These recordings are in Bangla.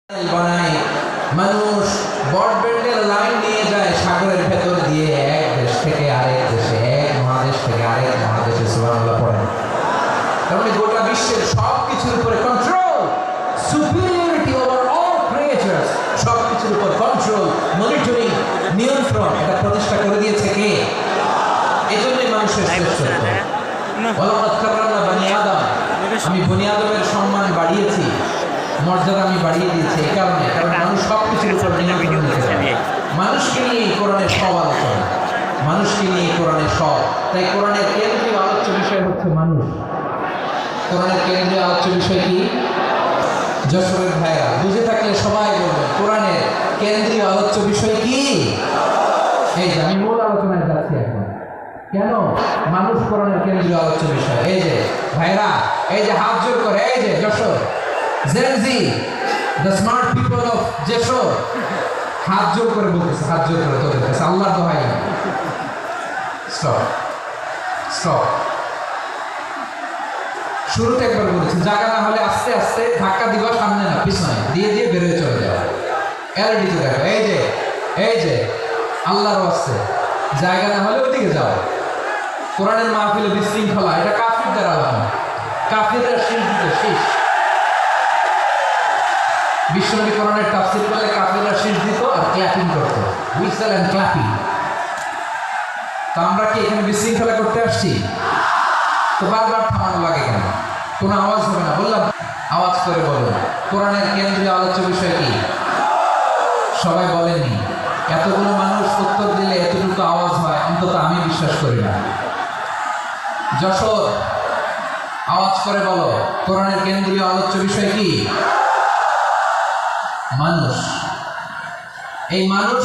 বানায় মানুষ ব্রডব্যান্ডের লাইন নিয়ে যায় সাগরের ভেতর দিয়ে এক দেশ থেকে আরেক দেশে, এক মহাদেশ থেকে আরেক মহাদেশে। সুবহানাল্লাহ পড়েন। তাহলে গোটা বিশ্বের সব কিছুর উপরে control, superiority over all creatures, সব কিছুর উপর কন্ট্রোল, মনিটরিং, নিয়ন্ত্রণ এটা প্রতিষ্ঠা করে দিয়েছে কে? এজন্যই মানুষের শ্রেষ্ঠত্ব। ওয়ালাকাদ কাররামনা বনি আদম, আমি বনি আদমের সম্মান বাড়িয়েছি, মর্যাদা আমি বাড়িয়ে দিয়েছি এই কারণে, কারণ মানুষ সব কিছুর উপর নিয়ন্ত্রণ নিতে পারে। মানুষকে নিয়ে কোরআনের সব আলোচনা, মানুষকে নিয়ে কোরআনের সব। তাই কোরআনের কেন্দ্রীয় আলোচ্য বিষয় হচ্ছে মানুষ। কোরআনের কেন্দ্রীয় আলোচ্য বিষয় কি? যশোরের ভাইরা বুঝে থাকলে সবাই বলবেন কোরআনের কেন্দ্রীয় আলোচ্য বিষয় কি? এই যে আমি মূল আলোচনায় যাচ্ছি এখন। কেন মানুষ কোরআনের কেন্দ্রীয় আলোচ্য বিষয়? এই যে ভাইরা, এই যে হাত জোর করে, এই যে Jessore Gen Z, the smart people of Jeshore, হাত জোর করে বলতেছে, হাত জোর করে তোদের কাছে আল্লাহর দোহাই, স্টপ স্টপ। শুরুতে একবার বলেছি, জায়গা না হলে আস্তে আস্তে ধাক্কা দিবা, সামনে না পিছনে দিয়ে দিয়ে বেরোয় চলে যাওয়া। এলডিতে দেখো, এই যে আল্লাহর ওয়াস্তে জায়গা না হলে ওইদিকে যাও। কোরআনের মাহফিলে বিশৃঙ্খলা, এটা কাফিরদের আলাদা, কাফিররা শীষ দিতে শীষ। বিশ্বনবী কোরআনের তাফসীর করলে কাফিররা শীষ দিত আর ক্ল্যাপিং করত, হুইসেল এন্ড ক্ল্যাপিং। তো আমরা কি এখানে বিশৃঙ্খলা করতে আসছি? তো বারবার থামানো লাগে কেন? কোনো আওয়াজ হবে না, বললাম আওয়াজ করে বলুন কোরআনের কেন্দ্রীয় আলোচ্য বিষয় কি? সবাই বলেননি। এতগুলো মানুষ উত্তর দিলে এতটুকু আওয়াজ হয়, অন্তত আমি বিশ্বাস করি না। যশোর আওয়াজ করে বলো কোরআনের কেন্দ্রীয় আলোচ্য বিষয় কি? মানুষ। এই মানুষ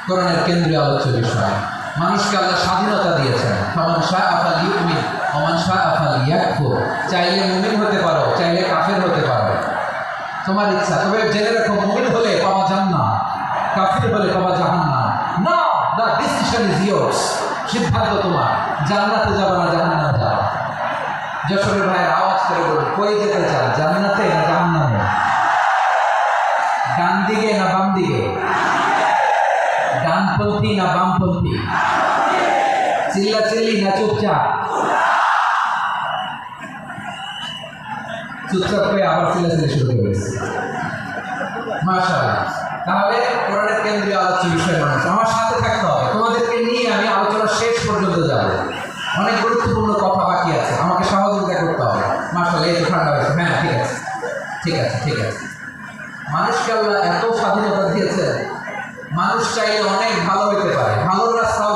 কোরআনের কেন্দ্রীয় আলোচ্য বিষয়। মানুষকে আল্লাহ স্বাধীনতা দিয়েছেন। ফামান শাআ ফালইউমিন ওয়া মান শাআ ফালইয়াকফুর। চাইলে মুমিন হতে পারো, চাইলে কাফের হতে পারো, তোমার ইচ্ছা। তবে জেনে রাখো, মুমিন হলে পাওয়া জান্নাত, কাফের হলে পাওয়া জাহান্নাম। না, দ্য ডিসিশন ইজ ইয়ার্স। সিদ্ধান্ত তোমার, জান্নাতে যাবে না জাহান্নামে যাও। যশোরের ভাইয়ের আওয়াজ করে বলুন, কই যেতে চান, জান্নাতে না জাহান্নামে? ডান দিকে না বাম দিকে? ডানপন্থী না বামপন্থী? চিল্লা চিল্লি না চুপচাপ? চুপচাপ করে আবার চিল্লা চিল্লি শুরু করেছে। মাশাআল্লাহ। তাহলে কোরআনের কেন্দ্রীয় আলোচ্য বিষয় মানুষ। আমার সাথে থাকতে হবে, তোমাদেরকে নিয়ে আমি আলোচনা শেষ পর্যন্ত যাব। অনেক গুরুত্বপূর্ণ কথা বাকি আছে, আমাকে সহযোগিতা করতে হবে। মাশাআল্লাহ, এই তো ঠান্ডা হয়েছে। হ্যাঁ, ঠিক আছে ঠিক আছে ঠিক আছে। মানুষকে আল্লাহ এত স্বাধীনতা দিয়েছে, মানুষ চাইলে অনেক ভালো হইতে পারে, ভালোর রাস্তাও